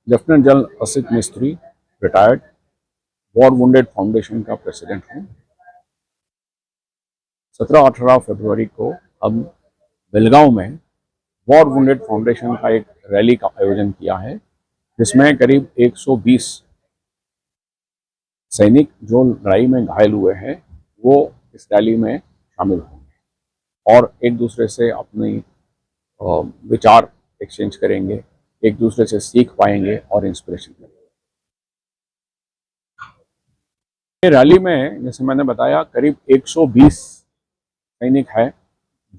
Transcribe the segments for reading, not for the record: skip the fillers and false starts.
Lieutenant general Asit Mistry, retired, war wounded foundation का president हूँ। 17-18 फरवरी को हम बेलगांव में वॉर वुंडेड फाउंडेशन का एक रैली का आयोजन किया है, जिसमें करीब 120 सैनिक जो लड़ाई में घायल हुए हैं वो इस रैली में शामिल होंगे और एक दूसरे से अपनी विचार एक्सचेंज करेंगे, एक दूसरे से सीख पाएंगे और इंस्पिरेशन करेंगे। रैली में जैसे मैंने बताया करीब 120 सैनिक है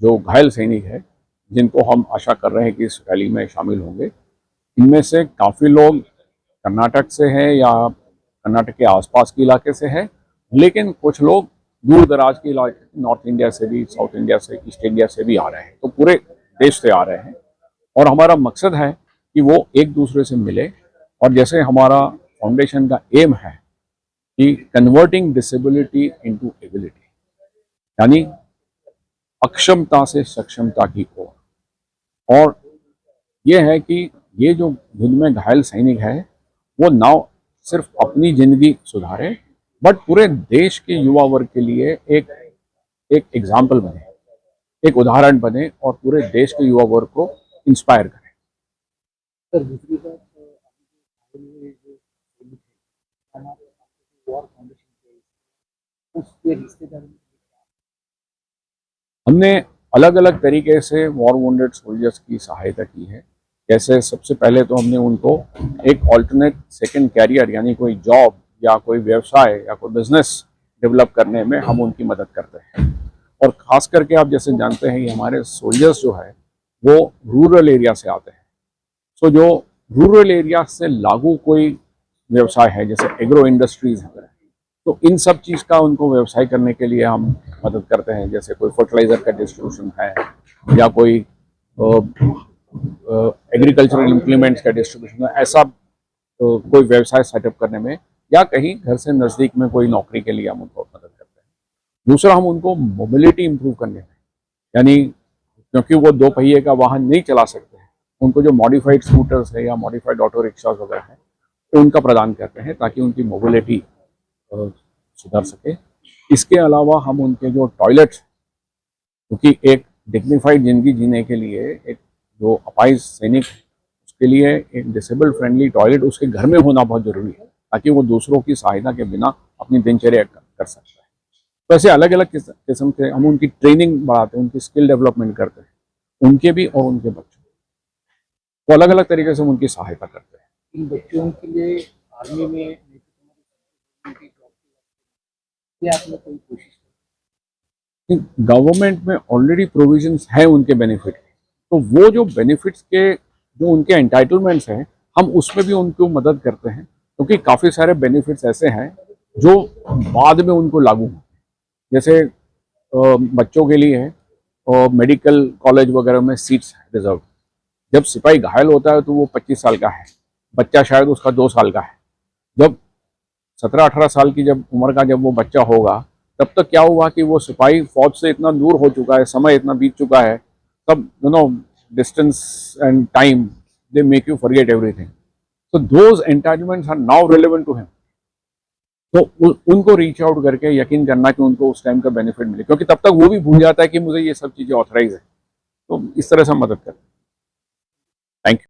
जो घायल सैनिक है, जिनको हम आशा कर रहे हैं कि इस रैली में शामिल होंगे। इनमें से काफ़ी लोग कर्नाटक से हैं या कर्नाटक के आसपास के इलाके से है, लेकिन कुछ लोग दूर दराज के इलाके, नॉर्थ इंडिया से भी, साउथ इंडिया से, ईस्ट इंडिया से भी आ रहे हैं, तो पूरे देश से आ रहे हैं। और हमारा मकसद है कि वो एक दूसरे से मिले, और जैसे हमारा फाउंडेशन का एम है कि कन्वर्टिंग डिसेबिलिटी इनटू एबिलिटी, यानी अक्षमता से सक्षमता की ओर। और ये है कि ये जो युद्ध में घायल सैनिक है वो ना सिर्फ अपनी जिंदगी सुधारे, बट पूरे देश के युवा वर्ग के लिए एक एग्जाम्पल बने, एक उदाहरण बने और पूरे देश के युवा वर्ग को इंस्पायर करें। सर, दूसरी बात, वॉर फाउंडेशन उसके रिश्तेदार हमने अलग अलग तरीके से वॉर वुंडेड सोल्जर्स की सहायता की है। जैसे सबसे पहले तो हमने उनको एक ऑल्टरनेट सेकंड कैरियर, यानी कोई जॉब या कोई व्यवसाय या कोई बिजनेस डेवलप करने में हम उनकी मदद करते हैं। और ख़ास करके आप जैसे जानते हैं कि हमारे सोल्जर्स जो है वो रूरल एरिया से आते हैं। सो जो रूरल एरिया से लागू कोई व्यवसाय है, जैसे एग्रो इंडस्ट्रीज है, तो इन सब चीज़ का उनको व्यवसाय करने के लिए हम मदद करते हैं। जैसे कोई फर्टिलाइज़र का डिस्ट्रीब्यूशन है या कोई एग्रीकल्चरल इम्प्लीमेंट्स का डिस्ट्रीब्यूशन है, ऐसा कोई व्यवसाय सेटअप करने में, या कहीं घर से नज़दीक में कोई नौकरी के लिए हम उनको मदद करते हैं। दूसरा, हम उनको मोबिलिटी इम्प्रूव करने में, यानी क्योंकि वो 2 पहिए का वाहन नहीं चला सकते हैं, उनको जो मॉडिफाइड स्कूटर्स है या मॉडिफाइड ऑटो रिक्शाज वगैरह हैं तो उनका प्रदान करते हैं ताकि उनकी मोबिलिटी सुधर सके। इसके अलावा हम उनके जो टॉयलेट्स, क्योंकि एक डिग्निफाइड जिंदगी जीने के लिए एक जो अपाहिज सैनिक, उसके लिए एक डिसेबल फ्रेंडली टॉयलेट उसके घर में होना बहुत ज़रूरी है ताकि वो दूसरों की सहायता के बिना अपनी दिनचर्या कर सकता है। तो ऐसे अलग अलग किस्म के हम उनकी ट्रेनिंग बढ़ाते हैं, उनकी स्किल डेवलपमेंट करते हैं, उनके भी और उनके बच्चों, तो अलग अलग तरीके से हम उनकी सहायता करते हैं। इन बच्चों के लिए आर्मी में आपने कोई कोशिश की? गवर्नमेंट में ऑलरेडी प्रोविजंस है उनके बेनिफिट, तो वो जो बेनिफिट्स के जो उनके एंटाइटलमेंट्स हैं हम उसमें भी उनको मदद करते हैं, क्योंकि काफ़ी सारे बेनिफिट्स ऐसे हैं जो बाद में उनको लागू हों। जैसे बच्चों के लिए मेडिकल कॉलेज वगैरह में सीट्स रिजर्व। जब सिपाही घायल होता है तो वो 25 साल का है, बच्चा शायद उसका 2 साल का है। जब 17-18 साल की जब उम्र का जब वो बच्चा होगा, तब तक क्या हुआ कि वो सिपाही फौज से इतना दूर हो चुका है, समय इतना बीत चुका है, तब distance and time they make you forget everything, so those entitlements are now relevant to him. तो उनको रीच आउट करके यकीन करना कि उनको उस टाइम का बेनिफिट मिले, क्योंकि तब तक वो भी भूल जाता है कि मुझे ये सब चीज़ें ऑथराइज है। तो इस तरह से हम मदद करते हैं। Thank you.